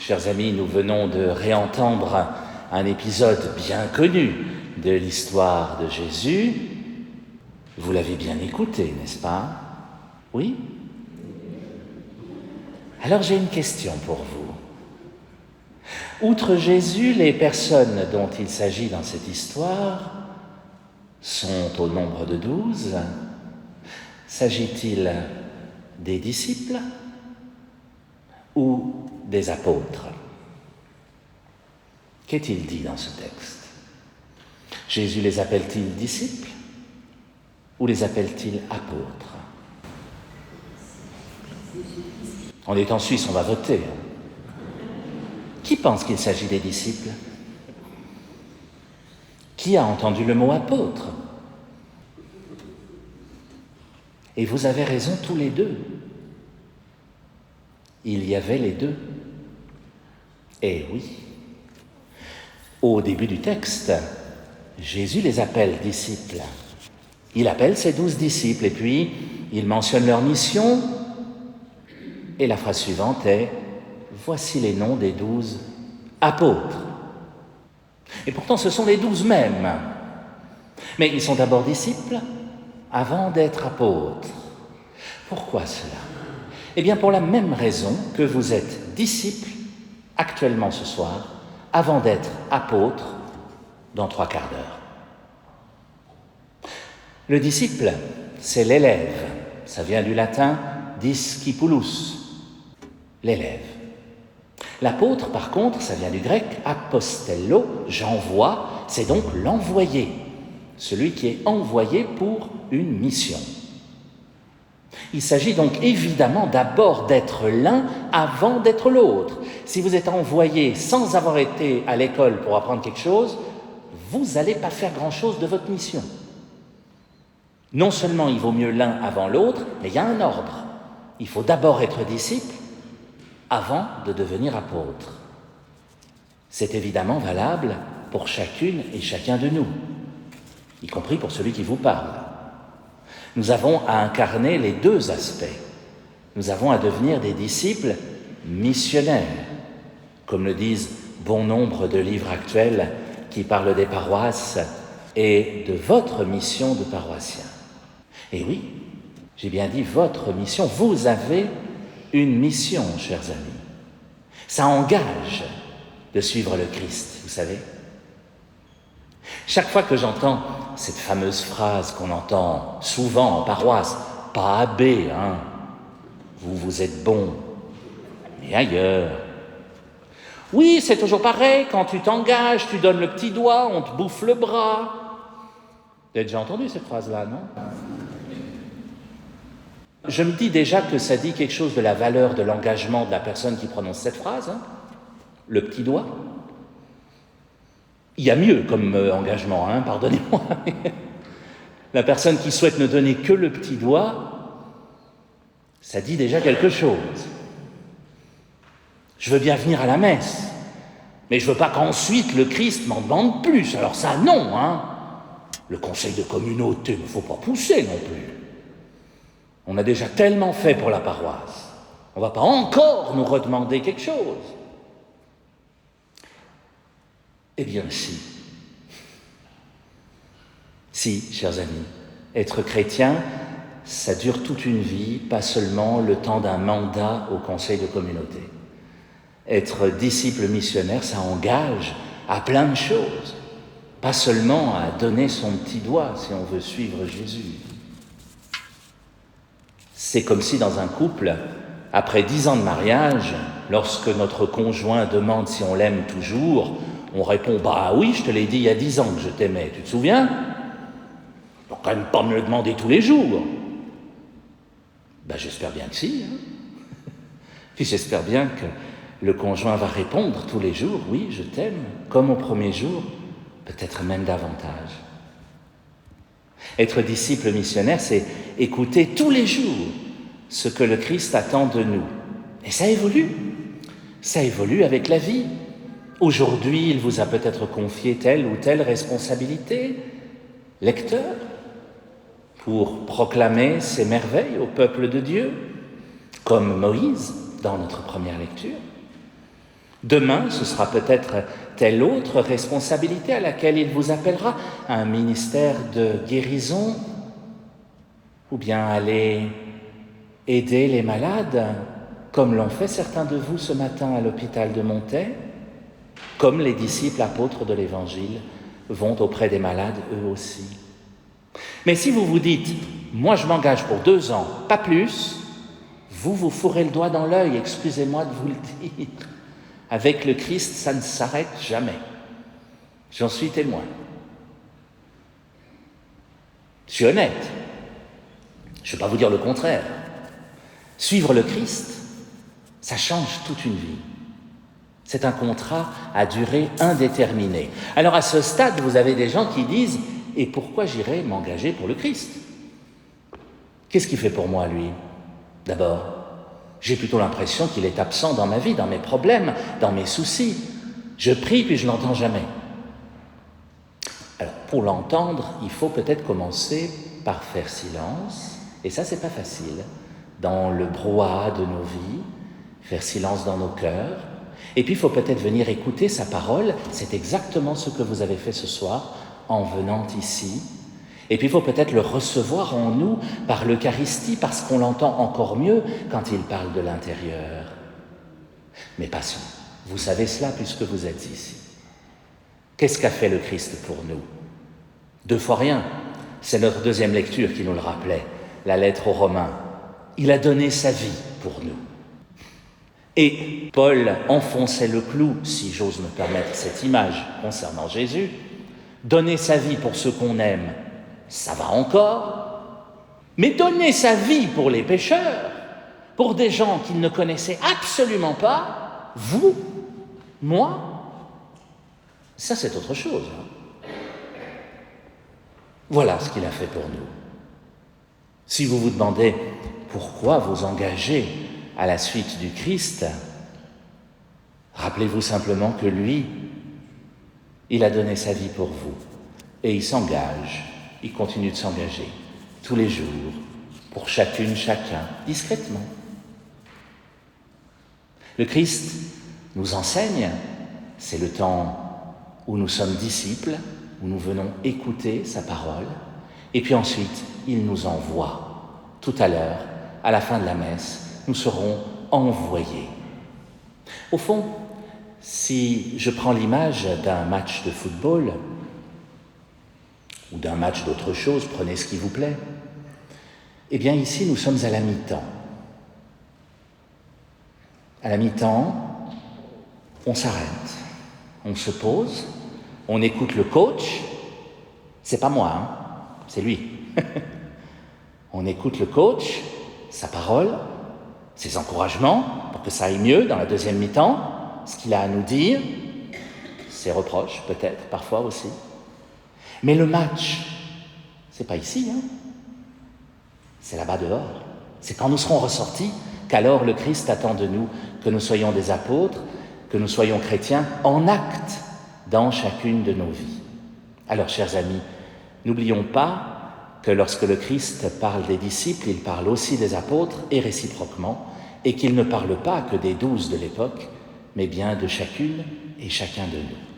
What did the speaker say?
Chers amis, nous venons de réentendre un épisode bien connu de l'histoire de Jésus. Vous l'avez bien écouté, n'est-ce pas? Oui? Alors j'ai une question pour vous. Outre Jésus, les personnes dont il s'agit dans cette histoire sont au nombre de 12. S'agit-il des disciples ou des apôtres? Qu'est-il dit dans ce texte? Jésus les appelle-t-il disciples ou les appelle-t-il apôtres? On est en Suisse, on va voter. Qui pense qu'il s'agit des disciples? Qui a entendu le mot apôtre? Et vous avez raison tous les deux. Il y avait les deux. Eh oui. Au début du texte, Jésus les appelle disciples. Il appelle ses 12 disciples et puis il mentionne leur mission. Et la phrase suivante est « Voici les noms des 12 apôtres ». Et pourtant, ce sont les 12 mêmes. Mais ils sont d'abord disciples avant d'être apôtres. Pourquoi cela? Eh bien, pour la même raison que vous êtes disciples actuellement ce soir, avant d'être apôtres dans 3 quarts d'heure. Le disciple, c'est l'élève. Ça vient du latin discipulus, l'élève. L'apôtre, par contre, ça vient du grec apostello, j'envoie, c'est donc l'envoyé, celui qui est envoyé pour une mission. Il s'agit donc évidemment d'abord d'être l'un avant d'être l'autre. Si vous êtes envoyé sans avoir été à l'école pour apprendre quelque chose, vous n'allez pas faire grand-chose de votre mission. Non seulement il vaut mieux l'un avant l'autre, mais il y a un ordre. Il faut d'abord être disciple avant de devenir apôtre. C'est évidemment valable pour chacune et chacun de nous, y compris pour celui qui vous parle. Nous avons à incarner les deux aspects. Nous avons à devenir des disciples missionnaires, comme le disent bon nombre de livres actuels qui parlent des paroisses et de votre mission de paroissien. Et oui, j'ai bien dit votre mission. Vous avez une mission, chers amis. Ça engage de suivre le Christ, vous savez. Chaque fois que j'entends cette fameuse phrase qu'on entend souvent en paroisse, « pas abbé, hein, vous êtes bon, mais ailleurs ». Oui, c'est toujours pareil, quand tu t'engages, tu donnes le petit doigt, on te bouffe le bras. Vous avez déjà entendu cette phrase-là, non? Je me dis déjà que ça dit quelque chose de la valeur de l'engagement de la personne qui prononce cette phrase, hein, le petit doigt. Il y a mieux comme engagement, hein, pardonnez-moi. La personne qui souhaite ne donner que le petit doigt, ça dit déjà quelque chose. Je veux bien venir à la messe, mais je veux pas qu'ensuite le Christ m'en demande plus. Alors ça, non, hein. Le conseil de communauté, il ne faut pas pousser non plus. On a déjà tellement fait pour la paroisse. On ne va pas encore nous redemander quelque chose. Eh bien, si. Si, chers amis, être chrétien, ça dure toute une vie, pas seulement le temps d'un mandat au conseil de communauté. Être disciple missionnaire, ça engage à plein de choses, pas seulement à donner son petit doigt si on veut suivre Jésus. C'est comme si dans un couple, après 10 ans de mariage, lorsque notre conjoint demande si on l'aime toujours, on répond « Bah oui, je te l'ai dit il y a 10 ans que je t'aimais, tu te souviens ?» Il ne faut quand même pas me le demander tous les jours. Ben j'espère bien que si. Hein. Puis j'espère bien que le conjoint va répondre tous les jours « Oui, je t'aime », comme au premier jour, peut-être même davantage. Être disciple missionnaire, c'est écouter tous les jours ce que le Christ attend de nous. Et ça évolue. Ça évolue avec la vie. Aujourd'hui, il vous a peut-être confié telle ou telle responsabilité, lecteur, pour proclamer ses merveilles au peuple de Dieu, comme Moïse dans notre première lecture. Demain, ce sera peut-être telle autre responsabilité à laquelle il vous appellera, un ministère de guérison, ou bien aller aider les malades, comme l'ont fait certains de vous ce matin à l'hôpital de Montaix, comme les disciples apôtres de l'Évangile vont auprès des malades eux aussi. Mais si vous vous dites « moi je m'engage pour 2 ans, pas plus », vous vous fourrez le doigt dans l'œil, excusez-moi de vous le dire. Avec le Christ, ça ne s'arrête jamais. J'en suis témoin. Je suis honnête. Je ne vais pas vous dire le contraire. Suivre le Christ, ça change toute une vie. C'est un contrat à durée indéterminée. Alors à ce stade, vous avez des gens qui disent « Et pourquoi j'irais m'engager pour le Christ ?» Qu'est-ce qu'il fait pour moi, lui ? D'abord, j'ai plutôt l'impression qu'il est absent dans ma vie, dans mes problèmes, dans mes soucis. Je prie puis je ne l'entends jamais. Alors, pour l'entendre, il faut peut-être commencer par faire silence, et ça, c'est pas facile, dans le brouhaha de nos vies, faire silence dans nos cœurs, et puis il faut peut-être venir écouter sa parole, c'est exactement ce que vous avez fait ce soir en venant ici, et puis il faut peut-être le recevoir en nous par l'Eucharistie, parce qu'on l'entend encore mieux quand il parle de l'intérieur. Mais passons, vous savez cela puisque vous êtes ici. Qu'est-ce qu'a fait le Christ pour nous ? 2 fois rien, c'est notre deuxième lecture qui nous le rappelait, la lettre aux Romains. Il a donné sa vie pour nous. Et Paul enfonçait le clou, si j'ose me permettre cette image concernant Jésus, donner sa vie pour ceux qu'on aime, ça va encore, mais donner sa vie pour les pécheurs, pour des gens qu'il ne connaissait absolument pas, vous, moi, ça c'est autre chose. Voilà ce qu'il a fait pour nous. Si vous vous demandez pourquoi vous engagez à la suite du Christ, rappelez-vous simplement que lui, il a donné sa vie pour vous et il s'engage. Il continue de s'engager tous les jours, pour chacune, chacun, discrètement. Le Christ nous enseigne, c'est le temps où nous sommes disciples, où nous venons écouter sa parole, et puis ensuite, il nous envoie. Tout à l'heure, à la fin de la messe, nous serons envoyés. Au fond, si je prends l'image d'un match de football, ou d'un match d'autre chose, prenez ce qui vous plaît. Eh bien ici, nous sommes à la mi-temps. À la mi-temps, on s'arrête, on se pose, on écoute le coach. C'est pas moi, hein, c'est lui. On écoute le coach, sa parole, ses encouragements pour que ça aille mieux dans la deuxième mi-temps, ce qu'il a à nous dire, ses reproches peut-être, parfois aussi. Mais le match, c'est pas ici, hein. C'est là-bas dehors. C'est quand nous serons ressortis qu'alors le Christ attend de nous que nous soyons des apôtres, que nous soyons chrétiens en acte dans chacune de nos vies. Alors, chers amis, n'oublions pas que lorsque le Christ parle des disciples, il parle aussi des apôtres et réciproquement, et qu'il ne parle pas que des 12 de l'époque, mais bien de chacune et chacun de nous.